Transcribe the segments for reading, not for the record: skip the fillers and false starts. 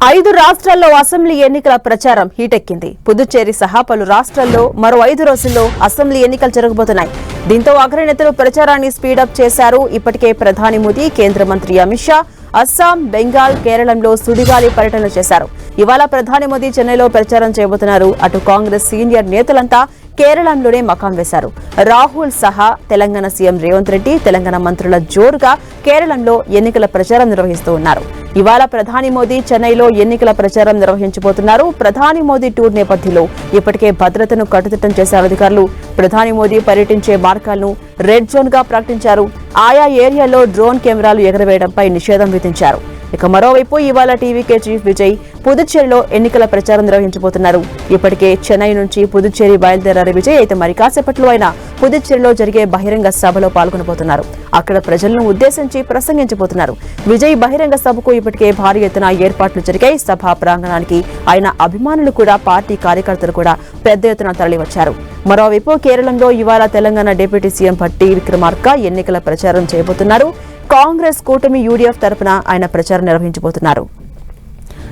5 రాష్ట్రాల్లో అసెంబ్లీ ఎన్నికల ప్రచారం హీటెక్కింది. పుదుచ్చేరి సహా పలు రాష్ట్రాల్లో మరో 5 రోజుల్లో అసెంబ్లీ ఎన్నికలు జరగబోతున్నాయి. దీంతో అగ్రనేతలు ప్రచారాన్ని స్పీడప్ చేశారు. ఇప్పటికే ప్రధాని మోదీ, కేంద్ర మంత్రి అమిత్ షా అస్సాం, బెంగాల్, కేరళంలో సుడిగాలి పర్యటన చేశారు. ఇవాళ ప్రధాని మోదీ చెన్నైలో ప్రచారం చేయబోతున్నారు. అటు కాంగ్రెస్ సీనియర్ నేతలంతా కేరళంలోనే మకాం వేశారు. రాహుల్ సహా తెలంగాణ సీఎం రేవంత్ రెడ్డి, తెలంగాణ మంత్రుల జోరుగా కేరళంలో ఎన్నికల ప్రచారం నిర్వహిస్తూ ఉన్నారు. ఇవాళ ప్రధాని మోదీ చెన్నైలో ఎన్నికల ప్రచారం నిర్వహించబోతున్నారు. ప్రధాని మోదీ టూర్ నేపథ్యంలో ఇప్పటికే భద్రతను కట్టుదిట్టం చేశారు అధికారులు. ప్రధాని మోదీ పర్యటించే మార్గాలను రెడ్ జోన్ గా ప్రకటించారు. ఆయా ఏరియాలో డ్రోన్ కెమెరాలు ఎగరవేయడంపై నిషేధం విధించారు. ఇక మరోవైపు ఇవాళ టీవీకే చీఫ్ విజయ్ పుదుచ్చేరిలో ఎన్నికల ప్రచారం నిర్వహించబోతున్నారు. ఇప్పటికే చెన్నై నుంచి పుదుచ్చేరి బయలుదేరారు విజయ్. అయితే మరి కాసేపట్లో ఆయన పుదుచ్చేరిలో జరిగే బహిరంగ సభలో పాల్గొనబోతున్నారు. అక్కడ ప్రజలను ఉద్దేశించి ప్రసంగించబోతున్నారు. విజయ్ బహిరంగ సభకు ఇప్పటికే భారీ ఎత్తున ఏర్పాట్లు జరిగాయి. సభా ప్రాంగణానికి ఆయన అభిమానులు కూడా, పార్టీ కార్యకర్తలు కూడా పెద్ద ఎత్తున తరలివచ్చారు. మరోవైపు కేరళంలో ఇవాళ తెలంగాణ డిప్యూటీ సీఎం భట్టి విక్రమార్క ఎన్నికల ప్రచారం చేయబోతున్నారు. కాంగ్రెస్ కూటమి యూడీఎఫ్ తరపున ఆయన ప్రచారం నిర్వహించబోతున్నారు.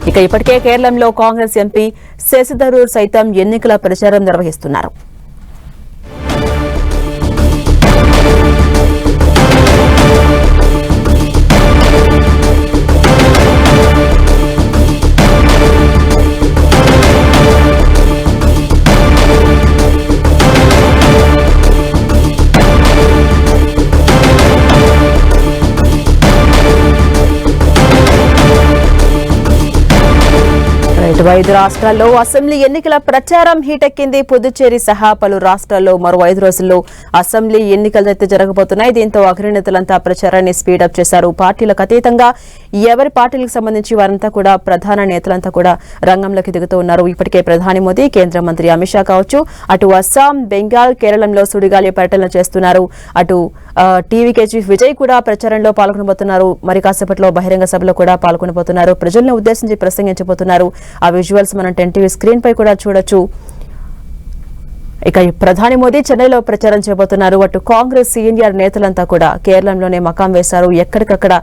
ఇక ఇప్పటికే కేరళంలో కాంగ్రెస్ ఎంపీ శశి థరూర్ సైతం ఎన్నికల ప్రచారం నిర్వహిస్తున్నారు. ఇటు 5 రాష్ట్రాల్లో అసెంబ్లీ ఎన్నికల ప్రచారం హీటెక్కింది. పుదుచ్చేరి సహా పలు రాష్ట్రాల్లో మరో 5 రోజుల్లో అసెంబ్లీ ఎన్నికలు అయితే జరగబోతున్నాయి. దీంతో అగ్రనేతలంతా ప్రచారాన్ని స్పీడప్ చేశారు. పార్టీలకు అతీతంగా ఎవరి పార్టీలకు సంబంధించి వారంతా కూడా, ప్రధాన నేతలంతా కూడా రంగంలోకి దిగుతూ ఉన్నారు. ఇప్పటికే ప్రధాని మోదీ, కేంద్ర మంత్రి అమిత్ షా కావచ్చు, అటు అస్సాం, బెంగాల్, కేరళంలో సుడిగాలి పర్యటన చేస్తున్నారు. అటు టీవీకే చీఫ్ విజయ్ కూడా ప్రచారంలో పాల్గొనబోతున్నారు. మరి కాసేపట్లో బహిరంగ సభలో కూడా పాల్గొనబోతున్నారు. ప్రజలను ఉద్దేశించి ప్రసంగించబోతున్నారు. ఆ విజువల్స్ మనం 10 టీవీ స్క్రీన్ పై కూడా చూడొచ్చు. ఇక ప్రధాని మోదీ చెన్నైలో ప్రచారం చేయబోతున్నారు. అటు కాంగ్రెస్ సీనియర్ నేతలంతా కూడా కేరళంలోనే మకాం వేశారు. ఎక్కడికక్కడ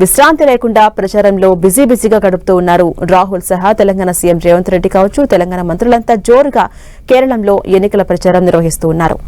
విశ్రాంతి లేకుండా ప్రచారంలో బిజీగా గడుపుతూ ఉన్నారు. రాహుల్ సహా తెలంగాణ సీఎం రేవంత్ రెడ్డి కావచ్చు, తెలంగాణ మంత్రులంతా జోరుగా కేరళంలో ఎన్నికల ప్రచారం నిర్వహిస్తూ ఉన్నారు.